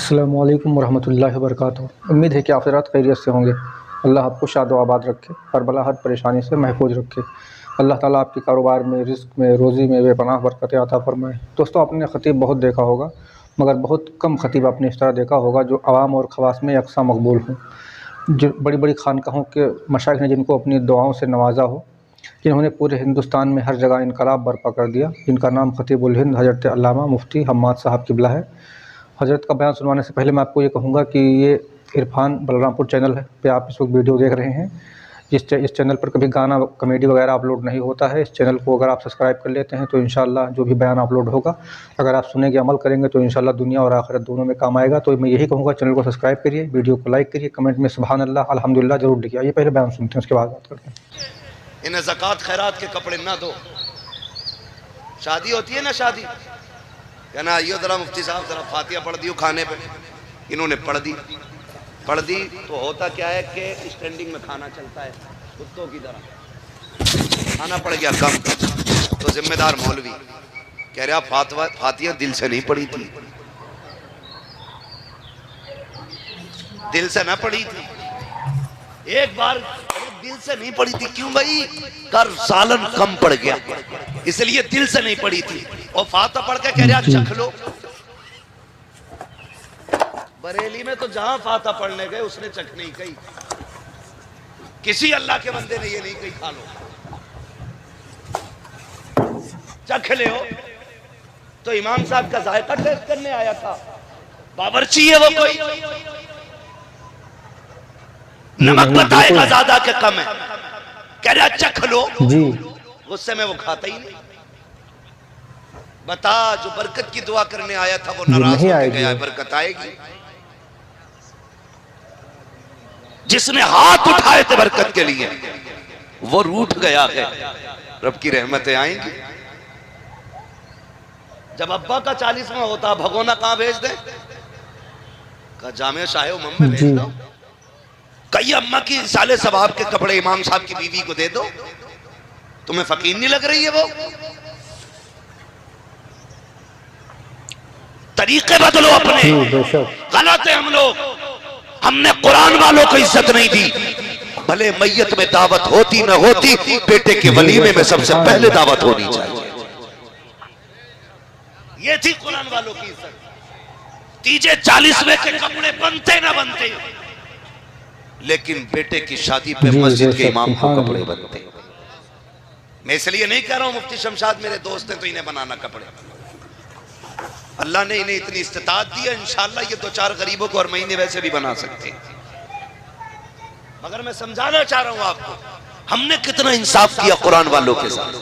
अस्सलामु अलैकुम वरहमतुल्लाहि वबरकातुहू। उम्मीद है कि आप हज़रात खैरियत से होंगे। अल्लाह आपको शाद व आबाद रखे, करबला हर परेशानी से महफूज रखे। अल्लाह ताला आपके कारोबार में, रिज़्क़ में, रोज़ी में बेपनाह बरकतें अता फ़रमाए। दोस्तों, आपने ख़तीब बहुत देखा होगा, मगर बहुत कम ख़तीब आपने इस तरह देखा होगा जो आवाम और ख़वास में यकसा मकबूल हों। जो बड़ी-बड़ी ख़ानक़ाहों के मशाइख़ ने जिनको अपनी दुआओं से नवाज़ा हो, जिन्होंने पूरे हिंदुस्तान में हर जगह इनकलाब बर्पा कर दिया, जिनका नाम ख़तीबुल हिंद हज़रत अल्लामा मुफ्ती हम्माद साहब क़िबला है। हज़रत का बयान सुनवाने से पहले मैं आपको ये कहूँगा कि ये इरफ़ान बलरामपुर चैनल है पे आप इस वक्त वीडियो देख रहे हैं। इस चैनल पर कभी गाना, कॉमेडी वगैरह अपलोड नहीं होता है। इस चैनल को अगर आप सब्सक्राइब कर लेते हैं तो इंशाअल्लाह जो भी बयान अपलोड होगा, अगर आप सुनेंगे, अमल करेंगे तो इंशाअल्लाह दुनिया और आखिरत दोनों में काम आएगा। तो मैं यही कहूँगा, चैनल को सब्सक्राइब करिए, वीडियो को लाइक करिए, कमेंट में सुभान अल्लाह, अल्हम्दुलिल्लाह ज़रूर लिखिए। आइए पहले बयान सुनते हैं, उसके बाद बात करते हैं। इन्हें ज़कात खैरात के कपड़े ना दो। शादी होती है ना, शादी कहना आइयो जरा मुफ्ती साहब जरा फातिहा पढ़ दियो खाने पे। इन्होंने पढ़ दी तो होता क्या है कि स्टैंडिंग में खाना चलता है, कुत्तों की तरह खाना पड़ गया कम। तो जिम्मेदार मौलवी कह रहा फातिहा दिल से नहीं पढ़ी थी, दिल से ना पढ़ी थी। एक बार दिल से नहीं पढ़ी थी, क्यों भाई? कर सालन कम पड़ गया इसलिए दिल से नहीं पढ़ी थी। और फातिहा पढ़ के कह रहा चख लो। बरेली में तो जहां फातिहा पढ़ने गए उसने चख नहीं कही, किसी अल्लाह के बंदे ने ये नहीं कही खा लो, चख ले हो। तो इमाम साहब का जायका टेस्ट करने आया था, बावर्ची है वो कोई, नमक बताएगा ज्यादा के कम है, कह रहा चख लो। गुस्से में वो खाता ही नहीं। बता, जो बरकत की दुआ करने आया था वो नाराज होकर गया, बरकत आएगी? जिसने हाथ उठाए थे बरकत के लिए वो रूठ गया है, रब की रहमतें आएंगी। जब अब्बा का 40वां होता, भगोना कहां भेज दे? का जामे शाहे उम्म में भेज दो। कई अम्मा की साले सवाब के कपड़े इमाम साहब की बीवी को दे दो। तुम्हें फकीर नहीं लग रही है वो? तरीके बदलो अपने। गलत है हम लोग, हमने कुरान वालों को इज्जत नहीं दी। भले मैयत में दावत होती न होती, बेटे के वलीमे में सबसे पहले दावत होनी चाहिए। ये थी कुरान वालों की इज्जत। तीजे 40वें के कपड़े बनते न बनते, लेकिन बेटे की शादी पे मस्जिद के इमाम को कपड़े बनते। मैं इसलिए नहीं कह रहा हूं मुफ्ती शमशाद मेरे दोस्त हैं तो इन्हें बनाना कपड़े। अल्लाह ने इन्हें इतनी इस्तिताअत दी है, इंशाअल्लाह ये 2-4 गरीबों को हर महीने वैसे भी बना सकते हैं। मगर मैं समझाना चाह रहा हूं आपको, हमने कितना इंसाफ किया कुरान वालों के साथ।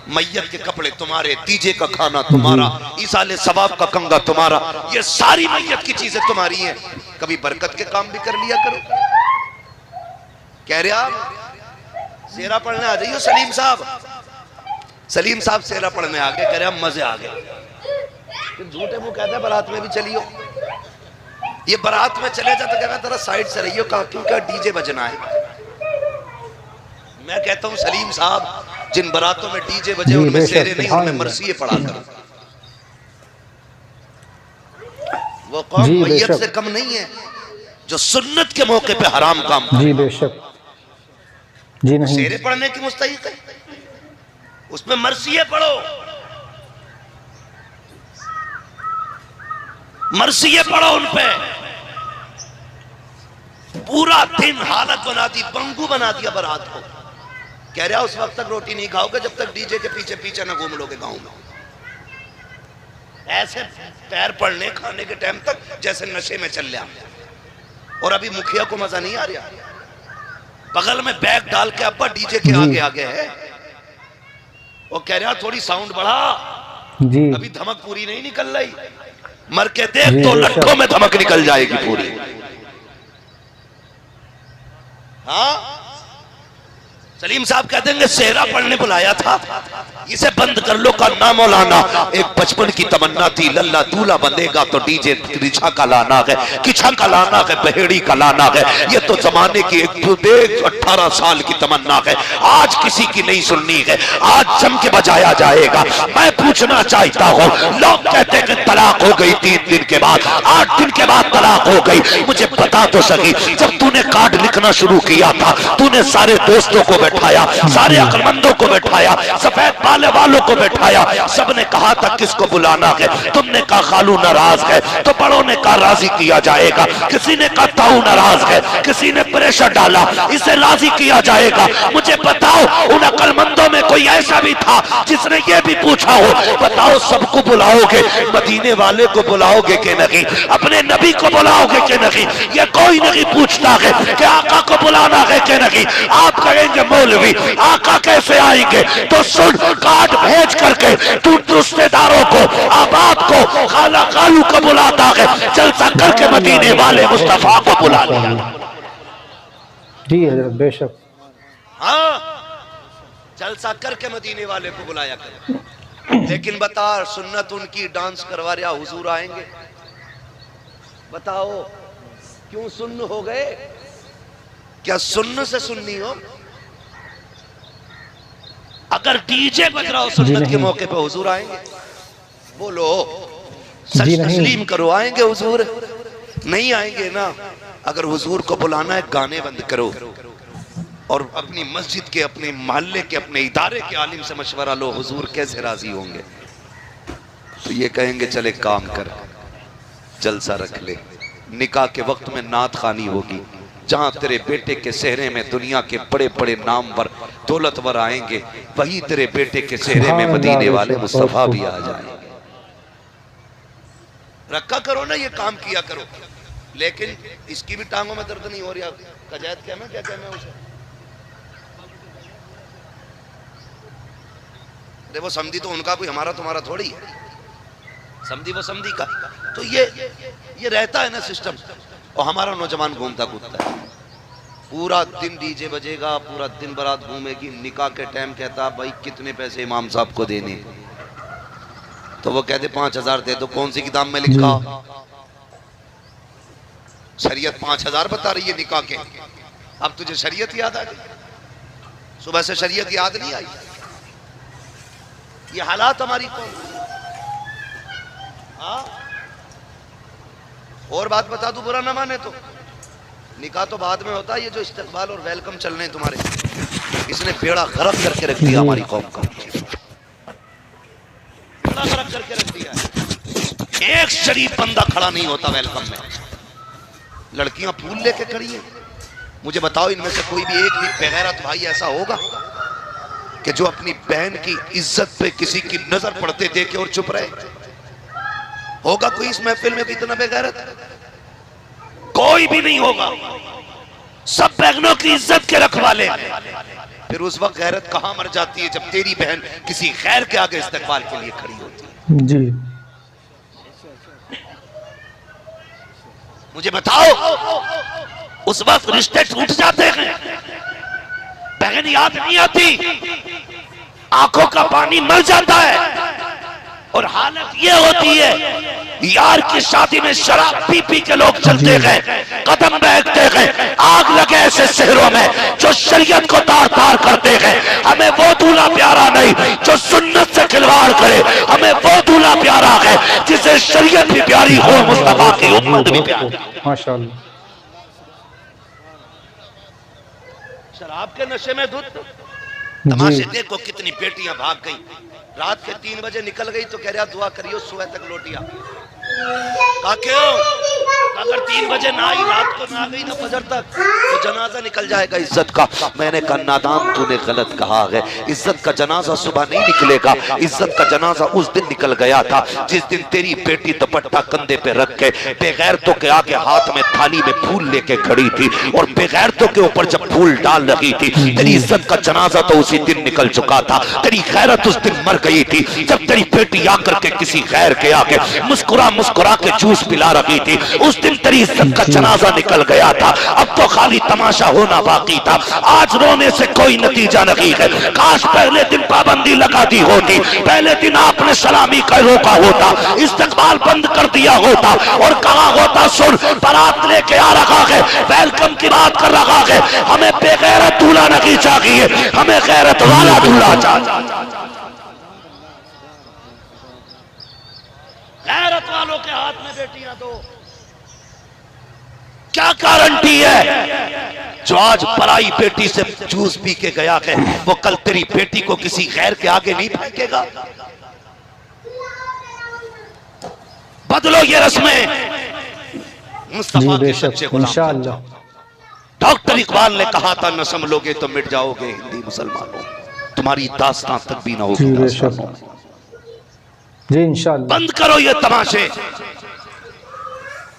मैयत के कपड़े तुम्हारे, तीजे का खाना तुम्हारा, ईसाले सवाब का कंगा तुम्हारा, ये सारी मैयत की चीजें तुम्हारी हैं। कभी बरकत के काम भी कर लिया करो। कह रहे आप सेरा पढ़ने आ जाइए सलीम साहब। सलीम साहब सेरा पढ़ने आ गए, कह रहे हम मजे आ गए। झूठे मुंह कहते हैं बारात में भी चलियो। ये बारात में चले जाते, कहना तेरा साइड से रहियो, क्योंकि डीजे बजना है। मैं कहता हूं सलीम साहब, जिन बारातों में डीजे बजे उनमें सेरे नहीं, उनमें मरसिए पढ़ा करो। वो कौम मैयत से कम नहीं है जो सुन्नत के मौके पे हराम काम करे। जी बेशक, जी नहीं। सेरे पढ़ने की मुस्तहिक है, उसमें मरसिए पढ़ो, मरसिए पढ़ो उन पे। पूरा दिन हालत बना दी, बंगू बना दिया बारात को। कह रहा उस वक्त तक रोटी नहीं खाओगे जब तक डीजे के पीछे पीछे ना घूम लोगे गांव में। ऐसे पैर पड़ने खाने के टाइम तक जैसे नशे में चल रहा। और अभी मुखिया को मजा नहीं आ रहा, बगल में बैग डाल के अब्बा डीजे के आगे आगे है। वो कह रहा थोड़ी साउंड बढ़ा, अभी धमक पूरी नहीं निकल रही। मर के देख तो लट्ठों में धमक निकल जाएगी पूरी। हाँ, सलीम साहब कहते हैं सेहरा पढ़ने बुलाया था, इसे बंद कर लो का ना मौलाना। एक बचपन की तमन्ना थी, लल्ला दूल्हा बंदेगा तो डीजे रिछा का लाना है, किछा का लाना है, बहेड़ी का लाना है। ये तो जमाने की एक 18 साल की तमन्ना है, आज किसी की नहीं सुननी है, आज जम के बजाया जाएगा। मैं पूछना चाहता हूँ, लोग कहते हैं तलाक हो गई 3 दिन के बाद, 8 दिन के बाद तलाक हो गई। मुझे बता तो सकी, जब तूने कार्ड लिखना शुरू किया था, तूने सारे दोस्तों को बैठाया, सारे अक्लमंदों को बैठाया, सफेद बाले वालों को बैठाया, सबने कहा था किसको बुलाना है, तुमने कहा खालू नाराज है, तो बड़ों ने कहा राजी किया जाएगा, किसी ने कहा ताऊ नाराज है, किसी ने प्रेशर डाला इसे राजी किया जाएगा। मुझे बताओ उन अक्लमंदों में कोई ऐसा भी था जिसने ये भी पूछा हो, बताओ सबको बुलाओगे, मदीने वाले को बुलाओगे कि नहीं, अपने नबी को बुलाओगे कि नहीं? ये कोई नहीं पूछता है कि आका को बुलाना है कि नहीं। आप कहेंगे मौलवी आका कैसे आएंगे, तो सुन, कार्ड भेज करके तू रिश्तेदारों को, अहबाब को, खाला खालू को बुलाता है, जलसा करके मदीने वाले मुस्तफा को बुला लिया। जी हजरत, बेशक। हाँ, जलसा करके मदीने वाले को बुलाया कर। लेकिन बता, सुन्नत उनकी डांस करवा रहा, हुजूर आएंगे? बताओ क्यों सुन्न हो गए? क्या सुन्न से सुन्नी हो? अगर डीजे बज रहा हो सुन्नत के मौके पे, हुजूर आएंगे? बोलो, सच तस्लीम करो, आएंगे हुजूर? नहीं आएंगे ना। अगर हुजूर को बुलाना है, गाने बंद करो और अपनी मस्जिद के, अपने मोहल्ले के, अपने इदारे के आलिम से मशवरा लो, हुजूर कैसे राजी होंगे। तो ये कहेंगे चले काम कर, जलसा रख ले, निकाह के वक्त में नात खानी होगी, जहां तेरे बेटे के सेहरे में दुनिया के बड़े बड़े नामवर दौलतवर आएंगे, वही तेरे बेटे के सेहरे में मदीने वाले मुस्तफा भी आ जाएंगे। रखा करो ना, ये काम किया करो। लेकिन इसकी भी टांगों में दर्द नहीं हो रहा, कजैद क्या मैं, क्या कहना है उसे, देखो समझी तो उनका कोई, हमारा तुम्हारा थोड़ी है, समझी वो समझी का। तो ये रहता है ना सिस्टम। और हमारा नौजवान घूमता कूदता है, पूरा दिन डीजे बजेगा, पूरा दिन बारात घूमेगी, निकाह के टाइम कहता भाई कितने पैसे इमाम साहब को देने, तो वो कहते 5000 दे दो। कौन सी किताब में लिखा? शरीयत 5000 बता रही है निकाह के। अब तुझे शरीयत याद आ गई? सुबह से शरीयत याद नहीं आई। ये हालात हमारी कौन। हाँ, और बात बता दूं, बुरा ना माने तो, निकाह तो बाद में होता है। ये जो इस्तकबाल और वेलकम चल रहे हैं तुम्हारे, इसने बेड़ा गर्क करके रख दिया हमारी कौम का, बेड़ा गर्क करके रख दिया। एक शरीफ बंदा खड़ा नहीं होता वेलकम में, लड़कियां फूल लेके खड़ी है। मुझे बताओ, इनमें से कोई भी एक भी बेगैरत भाई ऐसा होगा कि जो अपनी बहन की इज्जत पे किसी की नजर पड़ते देखे और चुप रहे? होगा कोई इस महफिल में इतना बेगैरत? कोई भी नहीं होगा। सब बहनों की इज्जत के रखवाले। फिर उस वक्त गैरत कहां मर जाती है, जब तेरी बहन किसी खैर के आगे इस्तकबाल के लिए खड़ी होती है। जी, मुझे बताओ, उस वक्त रिश्ते टूट जाते हैं, बहन याद नहीं आती, आंखों का पानी मर जाता है। और हालत ये होती है, यार की शादी में शराब पी पी के लोग चलते गए, कदम बैठते गए, आग लगे ऐसे शहरों में जो शरीयत को तार तार करते गए। हमें वो दूल्हा प्यारा नहीं जो सुन्नत से खिलवाड़ करे, हमें वो दूल्हा प्यारा है जिसे शरीयत भी प्यारी हो, मुस्तफा की उम्मत भी प्यारी। माशाअल्लाह। शराब के नशे में धुत, तमाशे देखो कितनी बेटियां भाग गई। रात के 3 बजे निकल गई तो कह रहा दुआ करियो सुबह तक लौटिया। कहा क्यों? अगर 3 बजे ना आई, रात को ना गई ना फजर तक, तो जनाजा निकल जाएगा इज्जत का। मैंने कहा नादान तूने गलत कहा है, इज्जत का जनाजा सुबह नहीं निकलेगा, इज्जत का जनाजा उस दिन निकल गया था जिस दिन तेरी बेटी दुपट्टा कंधे पे रख के बेगैरतों के आगे हाथ में थाली में फूल लेके खड़ी थी, और बेगैरतों के ऊपर जब फूल डाल रही थी, तेरी इज्जत का जनाजा तो उसी दिन निकल चुका था। तेरी गैरत उस दिन मर गई थी जब तेरी बेटी आकर के किसी गैर के आगे मुस्कुरा मुस्कुरा के जूस पिला रही थी। उस दिन तेरी इज्जत का जनाजा निकल गया था, अब तो खाली तमाशा होना बाकी था। आज रोने से कोई नतीजा नहीं है। काश पहले दिन पाबंदी लगा दी होती, पहले दिन आपने सलामी का रोका होता, इस्तकबाल बंद कर दिया होता और कहा होता सुन बारात लेके आ रहा है, वेलकम की बात कर रहा है, हमें बेगैरत दूल्हा नहीं चाहिए, हमें गैरत वाला दूल्हा चाहिए। गैरत वालों के हाथ में बेटियां दो। क्या गारंटी है जो आज पराई बेटी से जूस पी के गया है वो कल तेरी बेटी को किसी गैर के आगे नहीं फेंकेगा? बदलो ये रस्में। मुस्तफा के सच्चे गुलाम। डॉक्टर इकबाल ने कहा था न संभलोगे तो मिट जाओगे हिंदी मुसलमानों, तुम्हारी दास्तां तक भी ना होगी दास्तानों। जी इंशाअल्लाह। बंद करो ये तमाशे,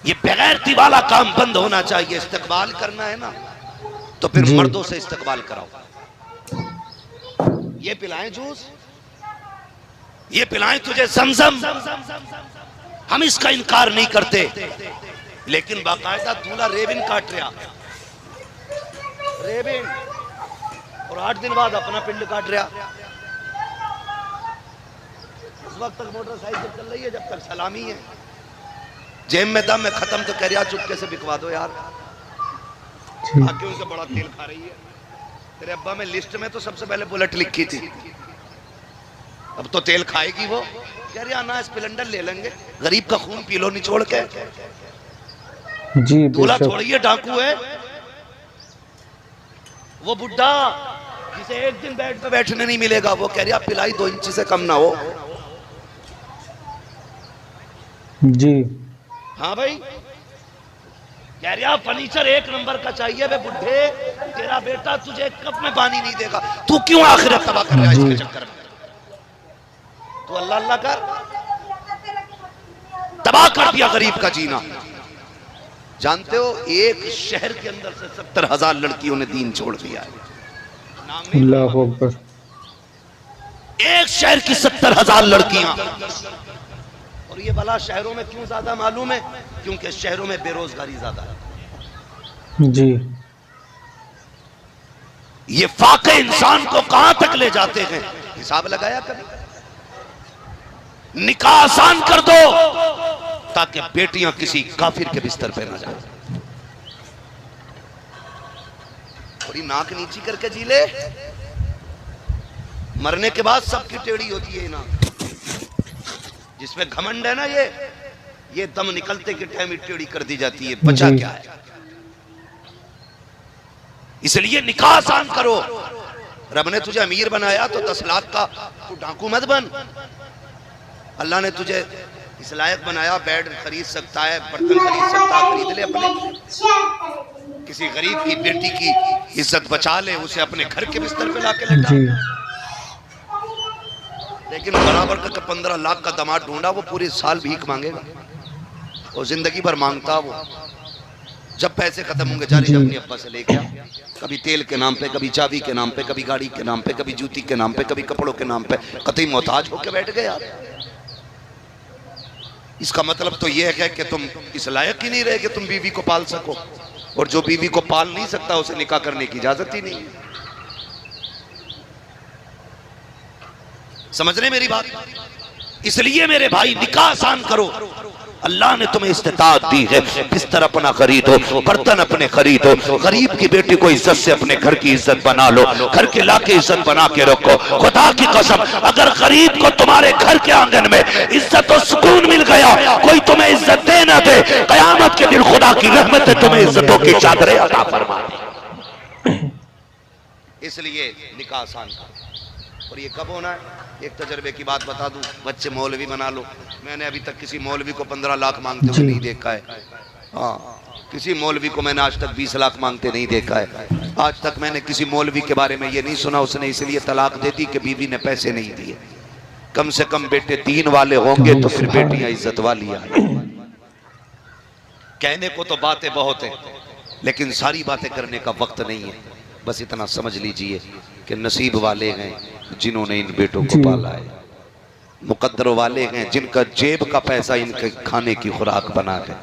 ये बेगैरती वाला काम बंद होना चाहिए। इस्तकबाल करना है ना तो फिर मर्दों से इस्तकबाल कराओ। ये पिलाएं जूस, ये पिलाएं तुझे समसम, हम इसका इनकार नहीं करते, लेकिन बाकायदा दूल्हा रेबिन काट रहा, रेबिन, और 8 दिन बाद अपना पिंड काट रहा। उस वक्त तक मोटरसाइकिल चल रही है जब तक सलामी है, जेब में दम है, खत्म तो कह रहा चुपके से बिकवा दो यार, क्यों से बड़ा तेल खा रही है। तेरे अब्बा में लिस्ट में तो सबसे पहले बुलेट लिखी थी, अब तो तेल खाएगी वो। कह रही ना स्प्लेंडर ले लेंगे, गरीब का खून पी लो निचोड़ के। जी दूल्हा छोड़िए डाकू है वो बुढ़ा जिसे एक दिन बेड पे बैठने नहीं मिलेगा, वो कह रही आप पिलाई 2 इंच से कम ना हो। जी हाँ भाई, कह रहा फर्नीचर 1 नंबर का चाहिए बे बुढ़े, तेरा बेटा तुझे एक कप में पानी नहीं देगा, तू क्यों आखिरत तबाह कर रहा है इसके चक्कर में? तू अल्लाह अल्लाह कर, तबाह कर दिया गरीब का जीना। जानते हो एक शहर के अंदर से 70,000 लड़कियों ने दीन छोड़ दिया है। अल्लाह अकबर। एक शहर की 70,000 लड़कियां। और ये भला शहरों में क्यों ज्यादा मालूम है? क्योंकि शहरों में बेरोजगारी ज्यादा है। जी ये फाके इंसान को कहां तक ले जाते हैं, हिसाब लगाया कभी? निकाह आसान कर दो ताकि बेटियां किसी काफिर के बिस्तर पे न जाए। थोड़ी नाक नीची करके जी ले, मरने के बाद सबकी टेढ़ी होती है नाक। जिसमें घमंड है ना, ये दम निकलते के टाइम टेढ़ी कर दी जाती है। बचा क्या है? इसलिए निकाह आसान करो। रब ने तुझे अमीर बनाया तो 10 लाख का तू डाकू मत बन। अल्लाह ने तुझे इस लायक बनाया, बेड खरीद सकता है, बर्तन खरीद सकता है, खरीद ले अपने। किसी गरीब की बेटी की इज्जत बचा ले, उसे अपने घर के बिस्तर पे लाके लेटा। लेकिन बराबर का 15 लाख का दामाद ढूंढा, वो पूरे साल भीख मांगेगा और जिंदगी भर मांगता वो। जब पैसे खत्म होंगे जारी अपने अब्बा से लेके आ, कभी तेल के नाम पे, कभी चाबी के नाम पे, कभी गाड़ी के नाम पे, कभी जूती के नाम पे, कभी कपड़ों के नाम पे, कतई मोहताज होके बैठ गए यार। इसका मतलब तो यह है कि तुम इस लायक ही नहीं रहे कि तुम बीवी को पाल सको, और जो बीवी को पाल नहीं सकता उसे निकाह करने की इजाजत ही नहीं। समझ रहे मेरी बात? इसलिए मेरे भाई निकाह आसान करो। अल्लाह ने तुम्हें इस्तिताअत दी है, बिस्तर अपना खरीदो, बर्तन अपने खरीदो, गरीब की बेटी को इज्जत से अपने घर की इज्जत बना लो, घर के लाके इज्जत बना के रखो। खुदा की कसम, अगर गरीब को तुम्हारे घर के आंगन में इज्जत और सुकून मिल गया, कोई तुम्हें इज्जत दे ना दे, कयामत के दिन खुदा की रहमत तुम्हें इज्जतों की चादरें अता फरमा दे। इसलिए निकाह आसान करो। और ये कब होना है? एक तजर्बे की बात बता दूं, बच्चे मौलवी बना लो। मैंने अभी तक किसी मौलवी को 15 लाख मांगते हुए नहीं देखा है। हाँ, किसी मौलवी को मैंने आज तक 20 लाख मांगते नहीं देखा है। आज तक मैंने किसी मौलवी के बारे में ये नहीं सुना उसने इसलिए तलाक दे दी कि बीवी ने पैसे नहीं दिए। कम से कम बेटे दीन वाले होंगे तो फिर बेटियां इज्जत वाली आए। कहने को तो बातें बहुत है, लेकिन सारी बातें करने का वक्त नहीं है। बस इतना समझ लीजिए कि नसीब वाले हैं जिन्होंने इन बेटों को पाला है, मुकद्दर वाले हैं जिनका जेब का पैसा इनके खाने की खुराक बना है।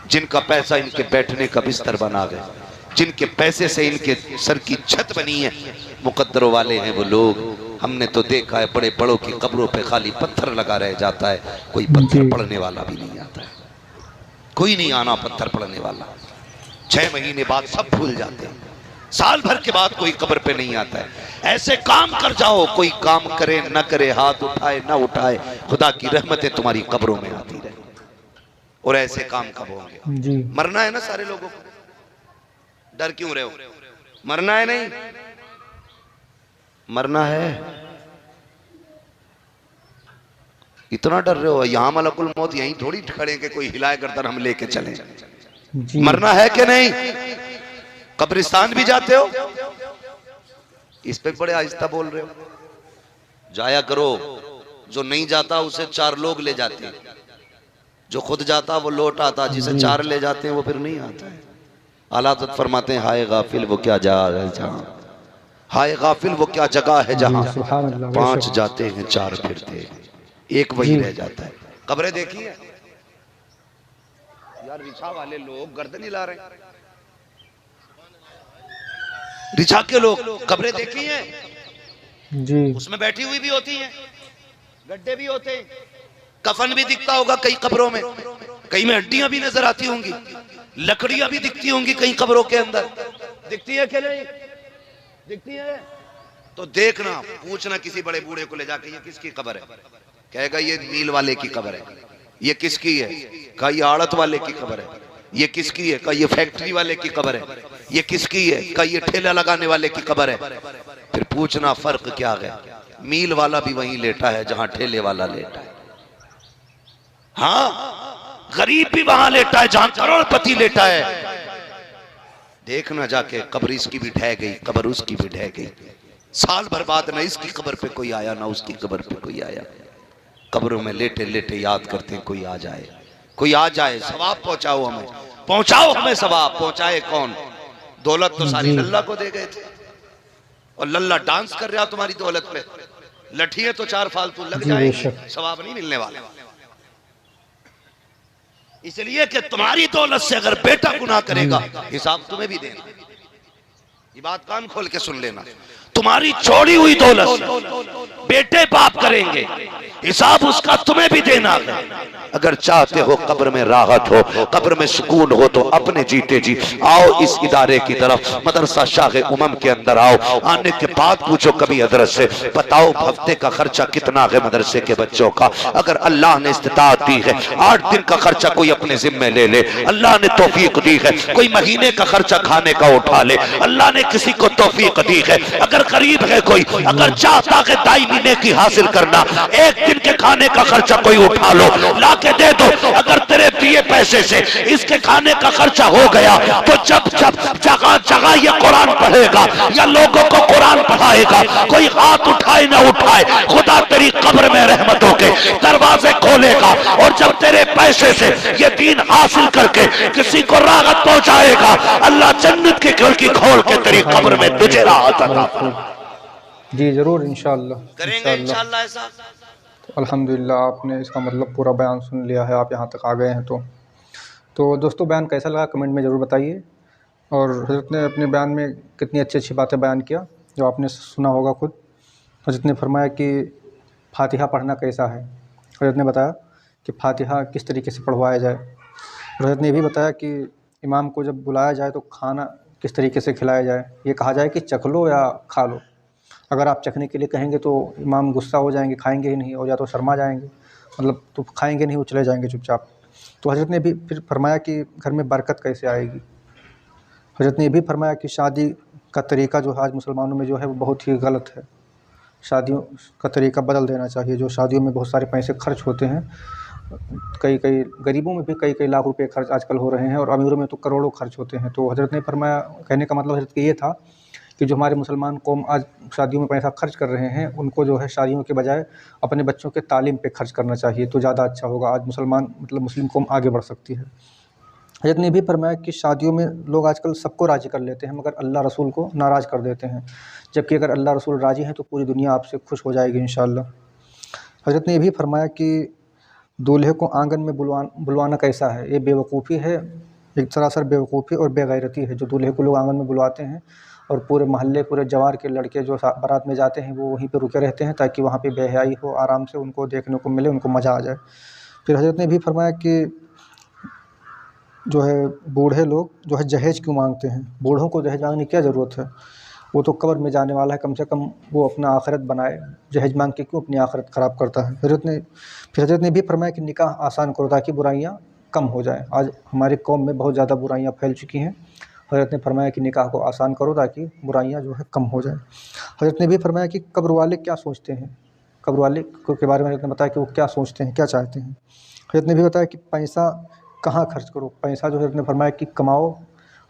जिनका पैसा इनके बैठने का बिस्तर बना गया, जिनके पैसे से इनके सर की छत बनी है, मुकद्दरों वाले हैं वो लोग। हमने तो देखा है बड़े बड़ों की कब्रों पे खाली पत्थर लगा रह जाता है, कोई पत्थर पड़ने वाला भी नहीं आता है, कोई नहीं आना पत्थर पड़ने वाला। 6 महीने बाद सब भूल जाते हैं, साल भर के बाद कोई कब्र पे नहीं आता है। ऐसे काम कर जाओ, कोई काम करे न करे, हाथ उठाए न उठाए, खुदा की रहमतें तुम्हारी कब्रों में आती रहे। और ऐसे काम कब होंगे? जी। मरना है ना सारे लोगों को, डर क्यों रहे हो? मरना है नहीं, मरना है, इतना डर रहे हो? यहां मलकुल मौत यहीं थोड़ी खड़े के कोई हिलाए गर्दन हम लेके चले। मरना है कि नहीं? कब्रिस्तान भी जाते हो, इस पे बड़े आहिस्ता बोल रहे हो। जाया करो, जो नहीं जाता उसे 4 लोग ले जाते हैं, जो खुद जाता वो लौट आता, जिसे 4 ले जाते हैं वो फिर नहीं आता है। आला हज़रत फरमाते हैं, हाय गाफिल वो क्या जगह है जहां, हाय गाफिल वो क्या जगह है जहां 5 जाते हैं 4 फिरते हैं, एक वही रह जाता है। कब्रें देखी है यार, रिछा वाले लोग गर्दन हिला रहे हैं, रिछा के लोग कब्रें देखी हैं जी, उसमें बैठी हुई भी होती हैं, गड्ढे भी होते हैं, कफन भी दिखता होगा कई कब्रों में, कई में हड्डियां भी नजर आती होंगी, लकड़ियां भी दिखती होंगी कई कब्रों के अंदर। दिखती है कि नहीं? दिखती है तो देखना, पूछना किसी बड़े बूढ़े को ले जाके, ये किसकी कब्र है? कहेगा ये मील वाले की कब्र है। ये किसकी है? कहा ये आड़त वाले की कब्र है। ये किसकी है? कहा ये फैक्ट्री वाले की कब्र है। ये किसकी है? कहा ये ठेला लगाने वाले की कब्र है। फिर पूछना फर्क क्या है? मील वाला भी वहीं लेटा है जहां ठेले वाला लेटा है, हाँ, गरीब भी वहां लेटा है जहां करोड़पति लेटा है। देखना जाके, कब्र इसकी भी ढह गई, कब्र उसकी भी ढह गई। साल भर बाद न इसकी कब्र पे कोई आया, ना उसकी कब्र पे कोई आया। कब्रों में लेटे लेटे याद करते हैं, कोई आ जाए, कोई आ जाए, सवाब पहुंचाओ हमें, पहुंचाओ हमें सवाब। पहुंचाए कौन? दौलत तो सारी लल्ला को दे गए थे, और लल्ला डांस कर रहा तुम्हारी दौलत पे। लठिए तो 4 फालतू लग जाएंगे, सवाब नहीं मिलने वाले। इसलिए कि तुम्हारी दौलत से अगर बेटा गुनाह करेगा, हिसाब तुम्हें भी देना। ये बात कान खोल के सुन लेना, तुम्हारी छोड़ी हुई दौलत बेटे बाप करेंगे, हिसाब उसका तुम्हें भी देना है। अगर चाहते हो कब्र में राहत हो, कब्र में सुकून हो, तो अपने जीते जी आओ इस इदारे की तरफ, मदरसा शाह उमम के अंदर आओ। आने के बाद पूछो कभी हजरत से, बताओ हफ्ते का खर्चा कितना है मदरसे के बच्चों का? अगर अल्लाह ने इस्तिताअत दी है, 8 दिन का खर्चा कोई अपने जिम्मे ले ले, अल्लाह ने तौफीक दी है। कोई महीने का खर्चा खाने का उठा ले, अल्लाह ने किसी को तौफीक दी है। अगर गरीब है कोई, अगर चाहता है दाईमी नेकी हासिल करना, 1 दिन के खाने का खर्चा कोई उठा लो, ला के दे दो। अगर तेरे दिए पैसे से इसके खाने का खर्चा हो गया, तो जब जब जगह जगह ये कुरान पढ़ेगा या लोगों को कुरान पढ़ाएगा, कोई हाथ उठाए ना उठाए, खुदा तेरी कब्र में रहमतों के दरवाजे खोलेगा। और जब तेरे पैसे से ये दीन हासिल करके किसी को राहत पहुंचाएगा, अल्लाह जन्नत की खिड़की खोल के तेरी कब्र में तुझे राहत अता फरमाएगा। जी जरूर, इंशाअल्लाह करेंगे इंशाअल्लाह ऐसा। अल्हम्दुलिल्लाह, आपने इसका मतलब पूरा बयान सुन लिया है, आप यहाँ तक आ गए हैं। तो दोस्तों, बयान कैसा लगा कमेंट में ज़रूर बताइए। और हज़रत ने अपने बयान में कितनी अच्छी अच्छी बातें बयान किया, जो आपने सुना होगा खुद। हज़रत ने फरमाया कि फ़ातिहा पढ़ना कैसा है, हज़रत ने बताया कि फ़ातिहा किस तरीके से पढ़वाया जाए। हज़रत ने भी बताया कि इमाम को जब बुलाया जाए तो खाना किस तरीके से खिलाया जाए। ये कहा जाए कि चख लो या खा लो। अगर आप चखने के लिए कहेंगे तो इमाम गुस्सा हो जाएंगे, खाएंगे ही नहीं, और या तो शर्मा जाएंगे, मतलब तो खाएंगे नहीं, वो चले जाएंगे चुपचाप। तो हज़रत ने भी फिर फरमाया कि घर में बरकत कैसे आएगी। हज़रत ने ये भी फरमाया कि शादी का तरीका जो आज मुसलमानों में जो है वो बहुत ही गलत है। शादियों का तरीका बदल देना चाहिए। जो शादियों में बहुत सारे पैसे खर्च होते हैं, कई गरीबों में भी कई लाख रुपए खर्च आजकल हो रहे हैं, और अमीरों में तो करोड़ों खर्च होते हैं। तो हज़रत ने फरमाया, कहने का मतलब हज़रत का ये था कि जो हमारे मुसलमान कौम आज शादियों में पैसा खर्च कर रहे हैं, उनको जो है शादियों के बजाय अपने बच्चों के तालीम पे खर्च करना चाहिए, तो ज़्यादा अच्छा होगा। आज मुस्लिम कौम आगे बढ़ सकती है। हज़रत ने भी फरमाया कि शादियों में लोग आजकल सबको राज़ी कर लेते हैं, मगर अल्लाह रसूल को नाराज़ कर देते हैं। जबकि अगर अल्लाह रसूल राज़ी हैं तो पूरी दुनिया आपसे खुश हो जाएगी इंशाअल्लाह। हज़रत ने भी फरमाया कि दूल्हे को आंगन में बुलवाना कैसा है? ये बेवकूफ़ी है, एक सरासर बेवकूफ़ी और बेगैरती है। जो दूल्हे को लोग आंगन में बुलवाते हैं और पूरे मोहल्ले पूरे जवार के लड़के जो बारात में जाते हैं वो वहीं पे रुके रहते हैं ताकि वहाँ पे बेहयाई हो, आराम से उनको देखने को मिले, उनको मज़ा आ जाए। फिर हज़रत ने भी फरमाया कि जो है बूढ़े लोग जो है जहेज़ क्यों मांगते हैं? बूढ़ों को दहेज मांगने की क्या ज़रूरत है? वो तो कब्र में जाने वाला है, कम से कम वो अपना आखिरत बनाए, जहेज मांग के क्यों अपनी आखिरत ख़राब करता है। फिर हज़रत ने भी फरमाया कि निकाह आसान करो ताकि बुराइयाँ कम हो जाएँ। आज हमारी कौम में बहुत ज़्यादा बुराइयाँ फैल चुकी हैं। हज़रत ने फरमाया कि निकाह को आसान करो ताकि बुराइयाँ जो है कम हो जाएँ। हज़रत ने भी फरमाया कि कब्र वाले क्या सोचते हैं, कब्र वाले के बारे में हज़रत ने बताया कि वो क्या सोचते हैं, क्या चाहते हैं। हज़रत ने भी बताया कि पैसा कहाँ खर्च करो। पैसा जो है हज़रत ने फरमाया कि कमाओ,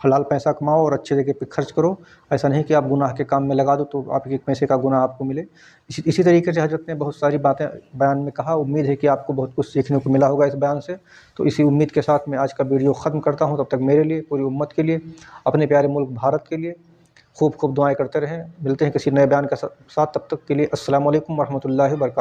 हलाल पैसा कमाओ और अच्छे जगह पे खर्च करो। ऐसा नहीं कि आप गुनाह के काम में लगा दो तो आपके पैसे का गुनाह आपको मिले। इसी तरीके से हज़रत ने बहुत सारी बातें बयान में कहा। उम्मीद है कि आपको बहुत कुछ सीखने को मिला होगा इस बयान से। तो इसी उम्मीद के साथ मैं आज का वीडियो ख़त्म करता हूँ। तब तक मेरे लिए, पूरी उम्मत के लिए, अपने प्यारे मुल्क भारत के लिए खूब खूब दुआएँ करते रहें। मिलते हैं किसी नए बयान के साथ। तब तक के लिए अस्सलामु अलैकुम व रहमतुल्लाहि व बरकातहू।